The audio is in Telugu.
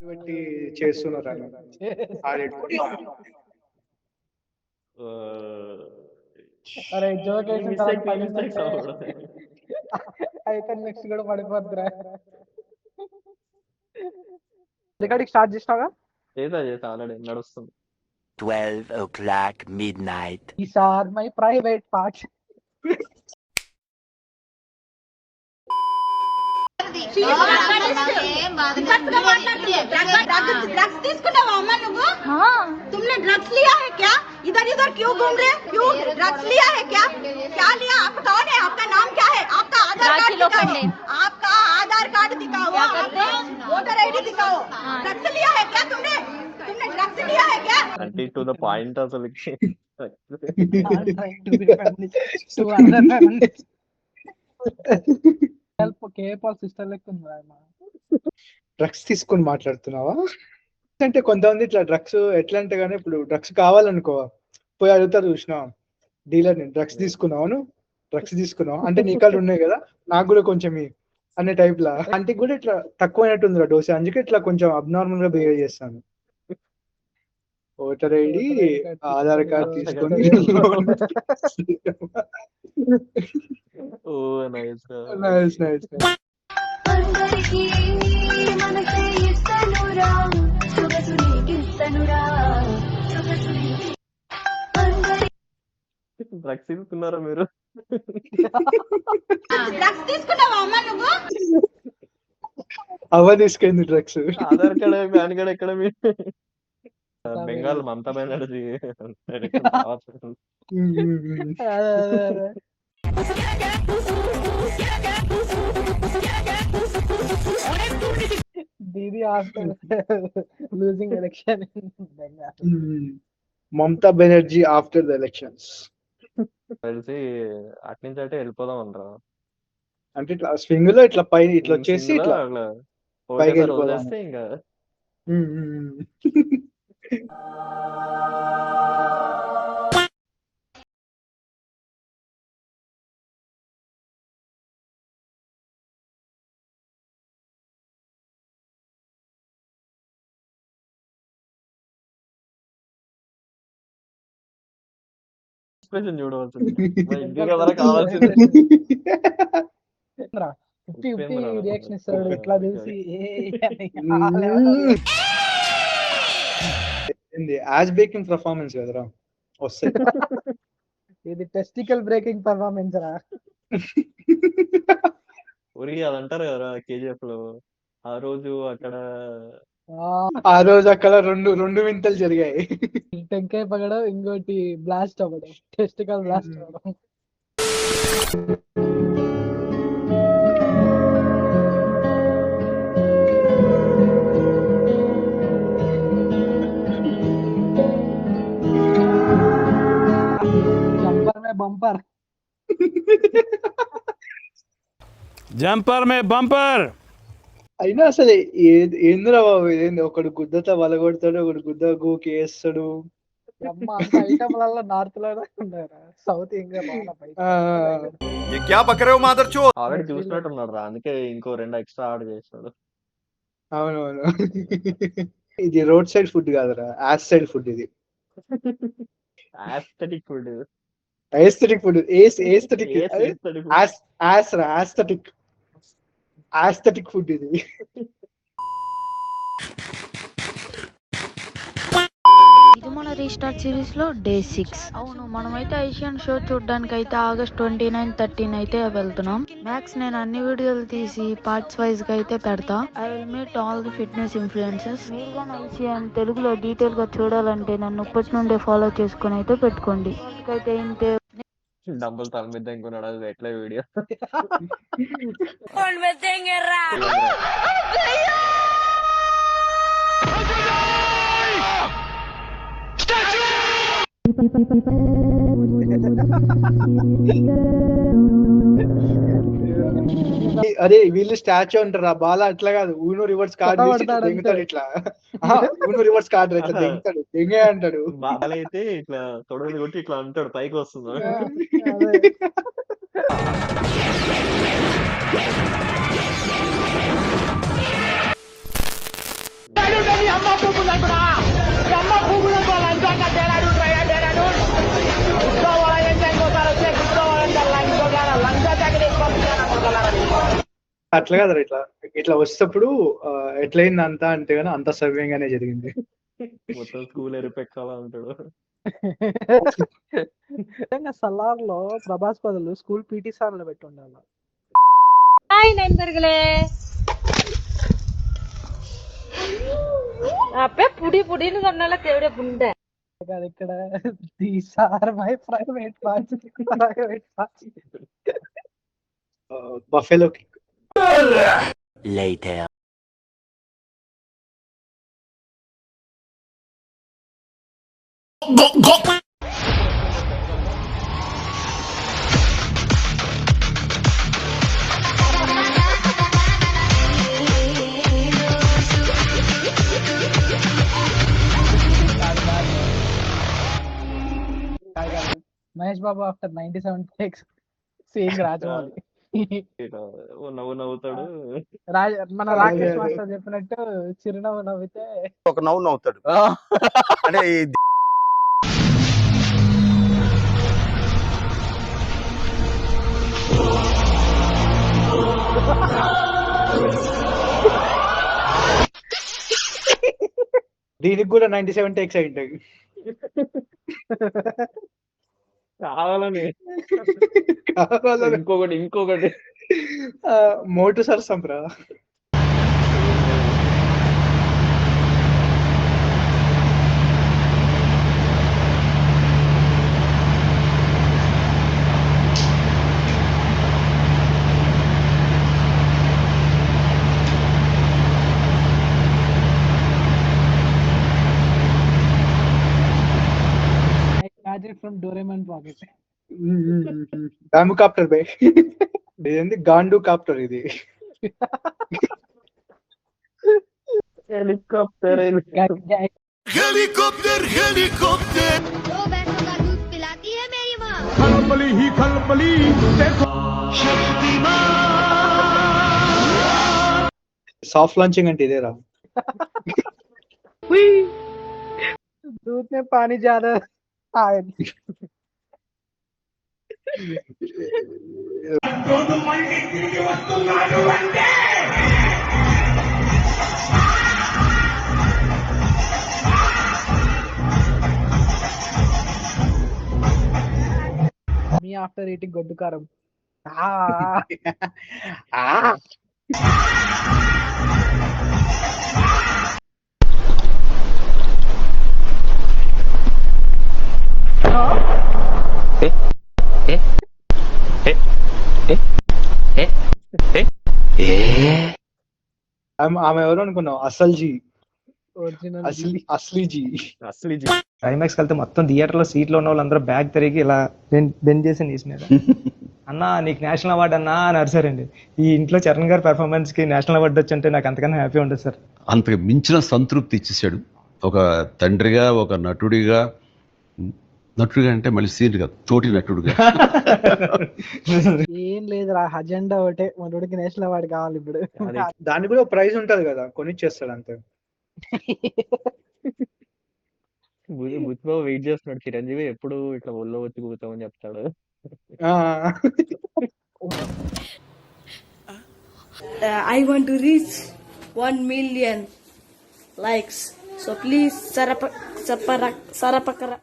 పెట్టి చేస్తున్నారని అరే జోక్ వేసిన తర్వాత పడిందంటే అయితే నెక్స్ట్ కూడా పడిపోద్దురా. Recording start చేసినాగా? చేసా ఆల్రెడీ నడుస్తుంది. 12 o'clock midnight. These are my private parts. Drugs తీసుకున్నావా అమ్మా నువ్వు? तुमने ड्रग्स लिया है क्या? इधर इधर क्यों घूम रहे? क्यों ड्रग्स लिया है क्या? क्या लिया? आप कौन है? आपका नाम क्या है? आपका आधार कार्ड दिखाओ. आपका आधार कार्ड दिखाओ. वोटर आईडी दिखाओ. ड्रग्स लिया है क्या तुमने? तुमने ड्रग्स लिया है क्या? అంటే టు ద పాయింట్ అసలు సిస్టర్ లెక్క ఉంది. డ్రగ్స్ తీసుకొని మాట్లాడుతున్నావా అంటే కొంతమంది ఇట్లా డ్రగ్స్ ఎట్లా అంటే కానీ ఇప్పుడు డ్రగ్స్ కావాలనుకో పోయి అడుగుతారు చూసినా డీలర్ ని డ్రగ్స్ తీసుకున్నావు డ్రగ్స్ తీసుకున్నావు అంటే నీ కాళ్ళు ఉన్నాయి కదా నాకు కూడా కొంచెం అనే టైప్ లా అంటే కూడా ఇట్లా తక్కువ అయినట్టుందిరా డోస్ అందుకే ఇట్లా కొంచెం అబ్నార్మల్ గా బిహేవ్ చేస్తాను. ఓటర్ ఐడి ఆధార్ కార్డ్ తీసుకొని నైస్ నైస్ డ్రగ్స్ తీసుకున్నారా మీరు? డ్రగ్స్ తీసుకున్నావా అమ్మా నువ్వు? అవ్వ తీసుకెళ్ళింది drugs. Aadhaar card PAN card ఎక్కడ మీరు? Bengal Mamata Banerjee Didi after losing election Mamata Banerjee after the elections తెలిసి అట్నుంచి అంటే వెళ్ళిపోదాం అంటారా? అంటే ఇట్లా స్వింగ్ లో ఇట్లా పైన ఇట్లా వచ్చేసి ఇట్లా పైకి వెళ్ళిపోదాం. వదిలేస్తే ఇంకా ఎక్స్ప్రెషన్ చూడవలసింది. ఇంటికి కదా కావాల్సింది. రియాక్షన్ ఇస్తాడు ఇట్లా తెలిసి యాజ్ బ్రేకింగ్ పర్ఫార్మెన్స్ కదరా వస్తాయి. ఇది టెస్టికల్ బ్రేకింగ్ పర్ఫార్మెన్స్ రా. ఊరికి అది అంటారు కదా కేజీఎఫ్ లో ఆ రోజు అక్కడ రెండు వింతలు జరిగాయి. టెంకాయ పగడం ఇంకోటి బ్లాస్ట్ అవ్వడం టెస్టికల్ బ్లాస్ట్ అవ్వడం. బంపర్ జంపర్ మే బంపర్. అయినా అసలు ఏందిరా బాబు ఏంది ఒకడు గుద్దతో వలగొడతాడు ఒకడు గుద్ద గోకి వేస్తాడు. ఐటమ్లలో నార్త్ లోనే ఉన్నారా సౌత్ ఇండియా ఆల్రెడీ చూసినట్టున్నాడు రా అందుకే ఇంకో 2 ఎక్స్ట్రా ఆర్డర్ చేస్తాడు. అవునవును ఇది రోడ్ సైడ్ ఫుడ్ కాదురా యాస్ సైడ్ ఫుడ్. ఇది aesthetic food. aesthetic food aesthetic aesthetic food ఇది. ఇది మన రీస్టార్ట్ సిరీస్ లో డే 6. అవును మనమైతే ఐషియన్ షో చూడడానికి అయితే August 29, 13 అయితే వెళ్తున్నాం. మ్యాక్స్ నేను అన్ని వీడియోలు తీసి పార్ట్స్ వైజ్ గా అయితే పెడతా. I will meet all the fitness influencers. మీరు కానీ ఐషియన్ తెలుగులో డీటెయిల్ గా చూడాలంటే నన్ను ఇప్పటి నుండే ఫాలో చేసుకుని అయితే పెట్టుకోండి. అయితే ఇంతే. డబ్బులు తల మీద ఇంకొన్నాడు అది ఎట్లా వీడియో. అరే వీళ్ళు స్టాచ్యూ అంటారు ఆ బాల అట్లా కాదు ఊనో రివర్స్ కార్డ్ దిగుతాడు ఇట్లా ఊనో రివర్స్ కార్డ్ ఇట్లా దిగుతాడు దిగే అంటాడు. బాల అయితే ఇట్లా తొడగలు కొట్టి ఇట్లా అంటాడు పైకి వస్తుంది. అట్లా కదా ఇట్లా ఇట్లా వచ్చేటప్పుడు ఎట్లయింది అంతా అంటే గానీ అంత సవ్యంగానే జరిగింది. మొత్తం స్కూల్ ఎరిపెక్కాలా అంటాడు. నిజంగా సలార్ లో ప్రభాస్ బదులు స్కూల్ పీటీ సార్ లో పెట్టి ఉండాలి. ఇక్కడ these are my private parts. Buffalo Later. Mahesh Babu after 97 takes saying Rajamouli. ఇట్లా ఓ నవ్వు నవ్వుతాడు. మన రాకేష్ మాస్టర్ చెప్పినట్టు చిరునవ్వు నవ్వితే ఒక నవ్వు నవ్వుతాడు. అంటే దీనికి కూడా 97 టేక్స్ అయి ఉంటాయి. కావాలని కావాలని ఇంకొకటి మోటు సరసంప్రా. Magic from Doraemon pocket. Bamboo copter bye. ఇదేంది గాండు కాప్టర్ ఇది. హెలికాప్టర్ दो भैंसों का दूध पिलाती है मेरी माँ। సాఫ్ట్ లాంచింగ్ అంటే ఇదేరా. दूध में पानी ज्यादा आए. మీ ఆఫ్టర్ ఈటింగ్ గొడ్డు కారం. ఆమె ఎవరు అనుకున్నావు? అసల్జీ, ఒరిజినల్ అస్లీజీ. అసలు క్లైమాక్స్కి వెళ్తే మొత్తం థియేటర్లో సీట్లో ఉన్న వాళ్ళందరూ బ్యాగ్ తిరిగి ఇలా బెండ్ చేసి నీస్ మీద అన్నా నీకు నేషనల్ అవార్డు అన్నా అని అరిసారండి. ఈ ఇంట్లో చరణ్ గారి పెర్ఫార్మెన్స్కి నేషనల్ అవార్డు వచ్చి నాకు అంతకన్నా హ్యాపీ ఉంటుంది సార్. అంతకు మించిన సంతృప్తి ఇచ్చేసాడు. ఒక తండ్రిగా, ఒక నటుడిగా అంటే మళ్ళీ సీన్ కాదు, తోటి నటుడుగా. ఏం లేదురా, అజెండా ఒకటే, మనోడికి నేషనల్ అవార్డు కావాలి ఇప్పుడు. దానికి కూడా ప్రైజ్ ఉంటది కదా, కొనిచ్చేస్తాడు అంతే. బుచ్చిబాబు వెయిట్ చేస్తున్నాడు. చిరంజీవి ఎప్పుడు ఇట్లా ఒళ్ళో వచ్చి కూర్చోమని చెప్తాడు. I want to reach 1 million likes. So please, sarapakara.